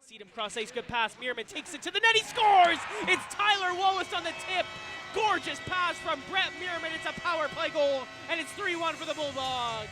Seedham cross ice, good pass. Meerman takes it to the net. He scores! It's Tyler Wallace on the tip. Gorgeous pass from Brett Meerman. It's a power play goal, and it's 3-1 for the Bulldogs.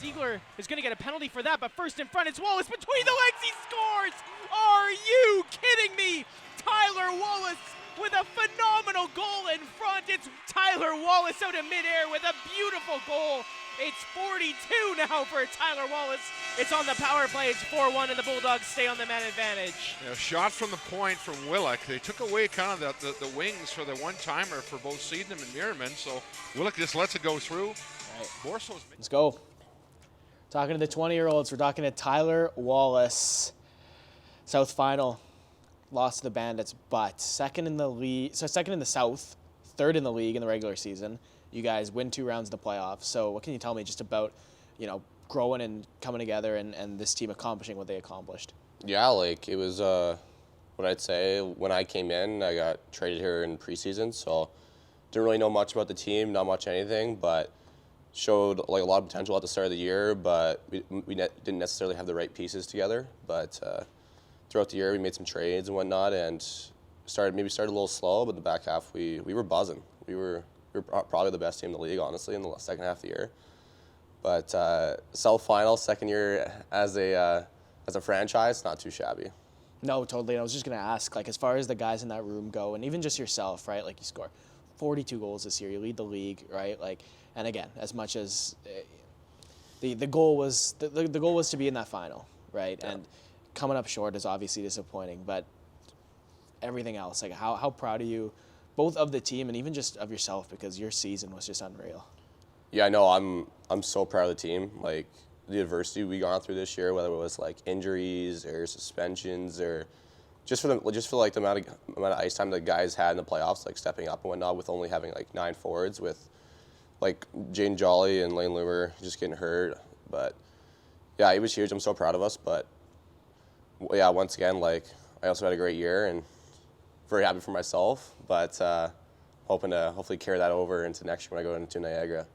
Ziegler is going to get a penalty for that, but first in front, it's Wallace between the legs. He scores! Are you kidding me? Tyler Wallace with a phenomenal goal in front. It's Tyler Wallace out in midair with a beautiful goal. It's 42 now for Tyler Wallace. It's on the power play. It's 4-1, and the Bulldogs stay on the man advantage. You know, shot from the point from Willock. They took away kind of the wings for the one-timer for both Seedham and Meerman, so Willock just lets it go through. Right. Borso's Let's go. Talking to the 20-year-olds, we're talking to Tyler Wallace. South final, lost to the Bandits, but second in the league, so second in the South, third in the league in the regular season. You guys win 2 rounds in the playoffs. So what can you tell me just about, growing and coming together and this team accomplishing what they accomplished? Yeah, like it was what I'd say when I came in, I got traded here in preseason, so didn't really know much about the team, not much anything, but showed like a lot of potential at the start of the year, but we didn't necessarily have the right pieces together. But throughout the year, we made some trades and whatnot, and started a little slow, but the back half we were buzzing. We were probably the best team in the league, honestly, in the second half of the year. But South final, second year as a franchise, not too shabby. No, totally. I was just going to ask, like, as far as the guys in that room go, and even just yourself, right? Like, you score 42 goals this year. You lead the league, right? Like, and again, as much as the goal was the goal was to be in that final, right? Yeah. And coming up short is obviously disappointing, but everything else, like, how proud are you, both of the team and even just of yourself, because your season was just unreal? Yeah, I know. I'm so proud of the team. Like, the adversity we gone through this year, whether it was like injuries or suspensions or just for the amount of ice time the guys had in the playoffs, like stepping up and whatnot, with only having like 9 forwards, with like Jane Jolly and Lane Loomer just getting hurt. But yeah, it was huge. I'm so proud of us. But yeah, once again, like, I also had a great year and very happy for myself. But hoping to hopefully carry that over into next year when I go into Niagara.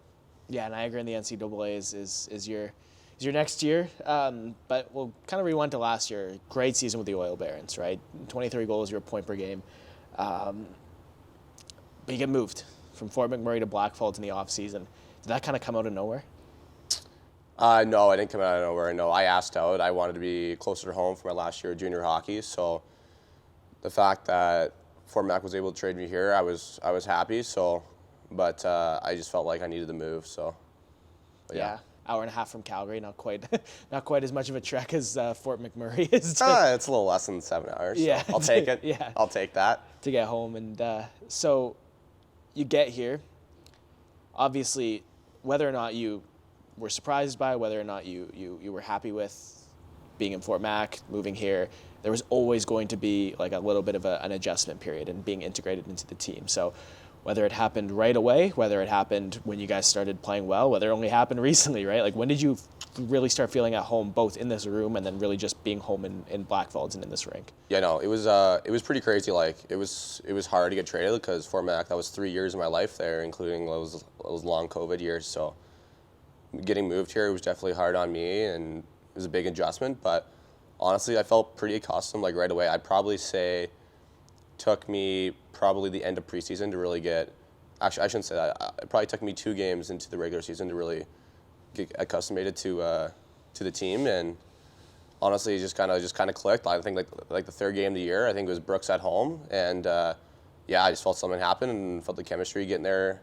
Yeah, Niagara in the NCAA is your next year. But we'll kind of rewind to last year. Great season with the Oil Barons, right? 23 goals, you're a point per game. But you get moved from Fort McMurray to Blackfalds in the offseason. Did that kind of come out of nowhere? No, I didn't come out of nowhere. No, I asked out. I wanted to be closer to home for my last year of junior hockey. So the fact that Fort Mac was able to trade me here, I was happy. So, but I just felt like I needed to move. So, yeah. Hour and a half from Calgary, not quite as much of a trek as Fort McMurray is. It's a little less than 7 hours. Yeah, so I'll take it. Yeah, I'll take that to get home. And so you get here. Obviously, whether or not you were surprised by, whether or not you were happy with being in Fort Mac, moving here, there was always going to be like a little bit of an adjustment period and being integrated into the team. So whether it happened right away, whether it happened when you guys started playing well, whether it only happened recently, right? Like, when did you really start feeling at home, both in this room and then really just being home in Blackfalds and in this rink? Yeah, no, it was pretty crazy. Like, it was hard to get traded because Fort Mac, that was 3 years of my life there, including those long COVID years. So getting moved here was definitely hard on me, and it was a big adjustment. But honestly, I felt pretty accustomed like right away. I'd probably say took me probably the end of preseason to really get, actually I shouldn't say that, it probably took me 2 games into the regular season to really get accustomed to the team, and honestly it just kind of clicked. I think like the 3rd game of the year, I think it was Brooks at home, and yeah, I just felt something happen and felt the chemistry getting there,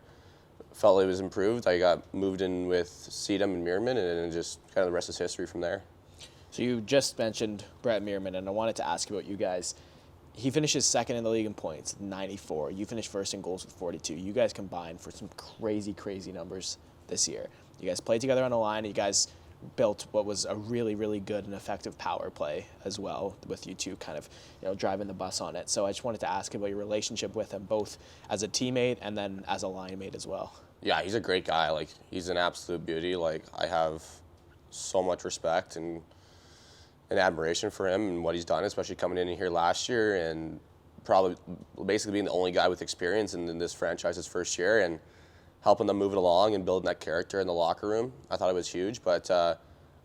felt it was improved. I got moved in with Seedham and Meerman, and just kind of the rest is history from there. So you just mentioned Brett Meerman, and I wanted to ask about you guys. He finishes second in the league in points, 94. You finished first in goals with 42. You guys combined for some crazy, crazy numbers this year. You guys played together on the line, and you guys built what was a really, really good and effective power play as well, with you two kind of, driving the bus on it. So I just wanted to ask about your relationship with him, both as a teammate and then as a line mate as well. Yeah, he's a great guy. Like, he's an absolute beauty. Like, I have so much respect and admiration for him and what he's done, especially coming in here last year and probably basically being the only guy with experience in this franchise's first year and helping them move it along and building that character in the locker room. I thought it was huge, but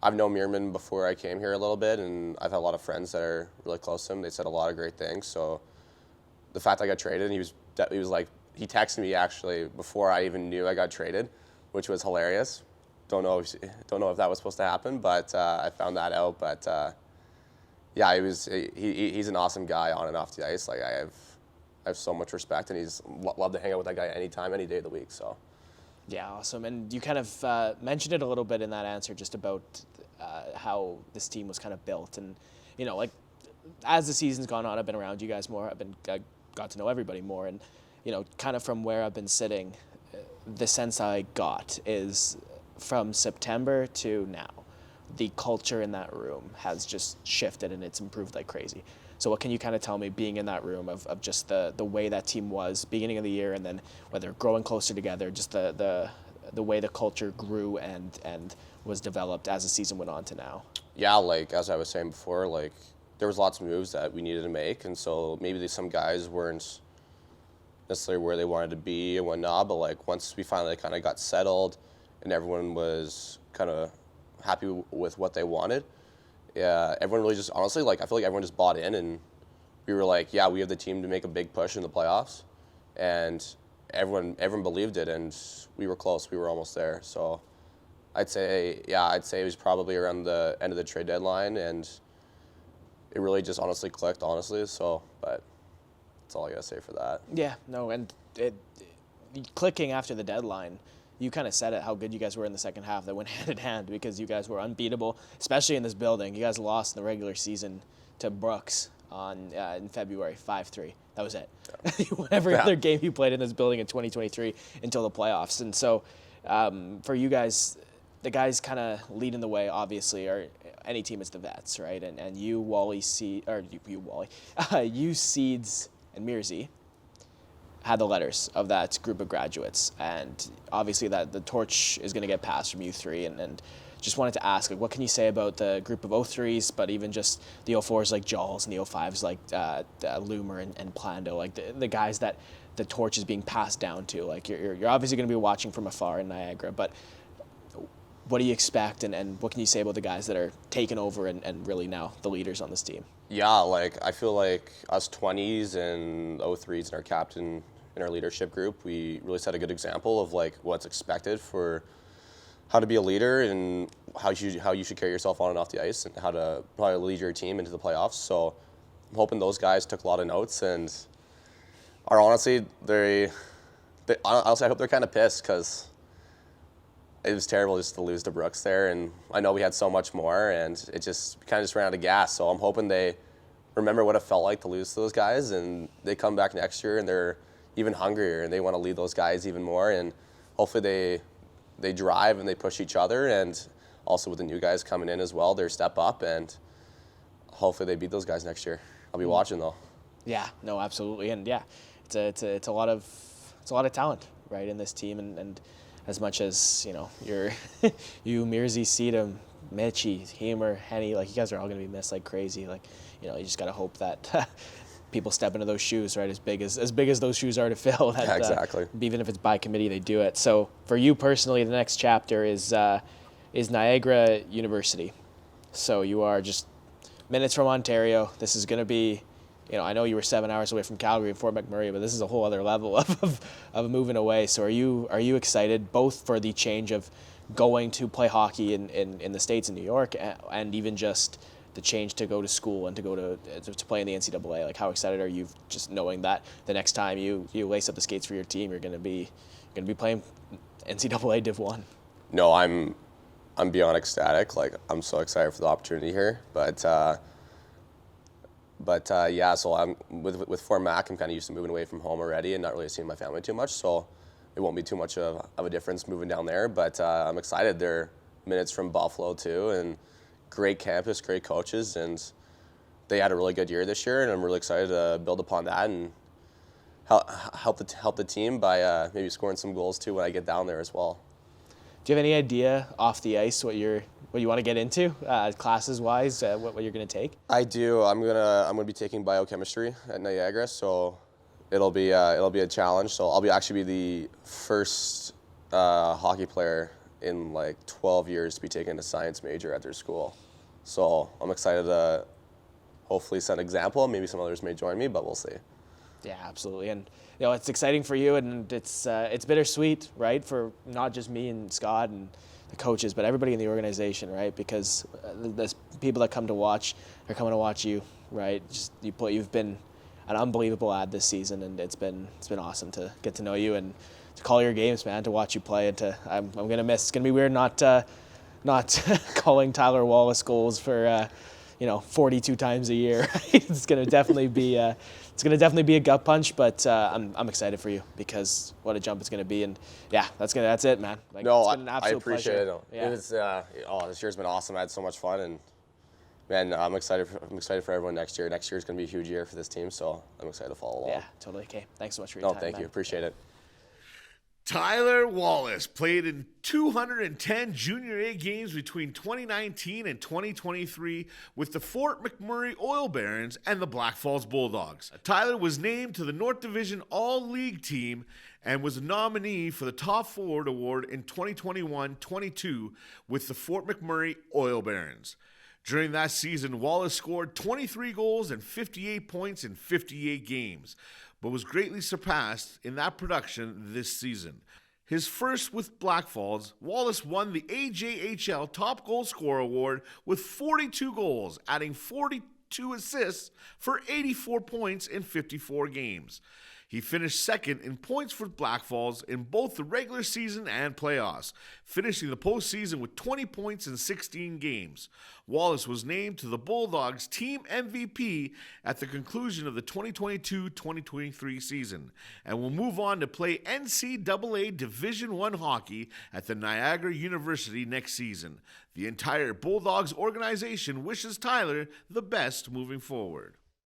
I've known Meerman before I came here a little bit, and I've had a lot of friends that are really close to him. They said a lot of great things. So the fact I got traded, he was like, he texted me actually before I even knew I got traded, which was hilarious. Don't know if that was supposed to happen, but I found that out. But yeah, he's an awesome guy on and off the ice. Like I have so much respect, and he's love to hang out with that guy anytime, any day of the week. So. Yeah, awesome. And you kind of mentioned it a little bit in that answer, just about how this team was kind of built. And, you know, like, as the season's gone on, I've been around you guys more. I got to know everybody more. And, you know, kind of from where I've been sitting, the sense I got is from September to now, the culture in that room has just shifted and it's improved like crazy. So what can you kind of tell me, being in that room, of just the way that team was beginning of the year, and then whether growing closer together, just the way the culture grew and was developed as the season went on to now? Yeah, like as I was saying before, like there was lots of moves that we needed to make, and so maybe some guys weren't necessarily where they wanted to be and whatnot, but like once we finally kind of got settled and everyone was kind of happy with what they wanted, yeah, everyone really just, honestly, like I feel like everyone just bought in, and we were like, yeah, we have the team to make a big push in the playoffs, and everyone believed it, and we were close. We were almost there. So I'd say it was probably around the end of the trade deadline, and it really just honestly clicked, honestly. So, but that's all I gotta say for that. Yeah, no, and it clicking after the deadline. You kind of said it, how good you guys were in the second half. That went hand in hand, because you guys were unbeatable, especially in this building. You guys lost in the regular season to Brooks in February, 5-3. That was it. Yeah. You won every other game you played in this building in 2023 until the playoffs. And so for you guys, the guys kind of leading the way, obviously, are any team is the vets, right? And you, Wally, you, Seeds, and Mearsy had the letters of that group of graduates, and obviously that the torch is going to get passed from you three, and just wanted to ask, like, what can you say about the group of 03s, but even just the 04s like Jawls and the 05s like Loomer and Plando, like the guys that the torch is being passed down to? Like you're obviously going to be watching from afar in Niagara, but what do you expect, and what can you say about the guys that are taking over and really now the leaders on this team? Yeah, like I feel like us 20s and 03s and our captain in our leadership group, we really set a good example of like what's expected for how to be a leader and how you should carry yourself on and off the ice, and how to probably lead your team into the playoffs. So I'm hoping those guys took a lot of notes and are honestly, honestly, I hope they're kind of pissed, because it was terrible just to lose to Brooks there, and I know we had so much more, and it just kind of just ran out of gas. So I'm hoping they remember what it felt like to lose to those guys, and they come back next year and they're even hungrier and they want to lead those guys even more, and hopefully they drive and they push each other, and also with the new guys coming in as well, they step up, and hopefully they beat those guys next year. I'll be watching though. Yeah, no, absolutely, and yeah, it's a lot of talent, right, in this team, and as much as, you know, you, Mearsy, Seedham, Mitchie, Hemer, Henny, like you guys are all going to be missed like crazy. Like, you know, you just got to hope that people step into those shoes, right? As big as those shoes are to fill. That, yeah, exactly. Even if it's by committee, they do it. So for you personally, the next chapter is Niagara University. So you are just minutes from Ontario. This is going to be, you know, I know you were 7 hours away from Calgary and Fort McMurray, but this is a whole other level of moving away. So are you excited both for the change of going to play hockey in the States, in New York, and even just the change to go to school and to go to play in the NCAA? Like, how excited are you just knowing that the next time you lace up the skates for your team, you're going to be playing NCAA Div 1? No, I'm beyond ecstatic. Like, I'm so excited for the opportunity here, But yeah, so I'm with Fort Mac. I'm kind of used to moving away from home already and not really seeing my family too much. So it won't be too much of a difference moving down there. But I'm excited. They're minutes from Buffalo too, and great campus, great coaches, and they had a really good year this year. And I'm really excited to build upon that and help the team by maybe scoring some goals too when I get down there as well. Do you have any idea off the ice what you want to get into, classes wise, what you're going to take? I do. I'm gonna be taking biochemistry at Niagara, so it'll be a challenge. So I'll actually be the first hockey player in like 12 years to be taking a science major at their school. So I'm excited to hopefully set an example. Maybe some others may join me, but we'll see. Yeah, absolutely. And it's exciting for you, and it's bittersweet, right, for not just me and Scott and the coaches, but everybody in the organization, right? Because there's people that come to watch are coming to watch you, right? You've been an unbelievable ad this season, and it's been awesome to get to know you and to call your games, man, to watch you play, and I'm gonna miss. It's gonna be weird not calling Tyler Wallace goals for 42 times a year. Right? It's gonna definitely be a gut punch, but I'm excited for you because what a jump it's gonna be, and yeah, that's it, man. Like, No, it's been an absolute I appreciate pleasure. it. Yeah. It was, this year's been awesome. I had so much fun, and man, I'm excited for everyone next year. Next year's gonna be a huge year for this team, so I'm excited to follow along. Yeah, totally. Okay, thanks so much for your No, time. thank man. you. Appreciate it. Tyler Wallace played in 210 Junior A games between 2019 and 2023 with the Fort McMurray Oil Barons and the Black Falls Bulldogs. Tyler was named to the North Division All-League team and was a nominee for the Top Forward Award in 2021-22 with the Fort McMurray Oil Barons. During that season, Wallace scored 23 goals and 58 points in 58 games, but was greatly surpassed in that production this season. His first with Black Falls, Wallace won the AJHL Top Goal Scorer Award with 42 goals, adding 42 assists for 84 points in 54 games. He finished second in points for Black Falls in both the regular season and playoffs, finishing the postseason with 20 points in 16 games. Wallace was named to the Bulldogs team MVP at the conclusion of the 2022-2023 season and will move on to play NCAA Division I hockey at the Niagara University next season. The entire Bulldogs organization wishes Tyler the best moving forward.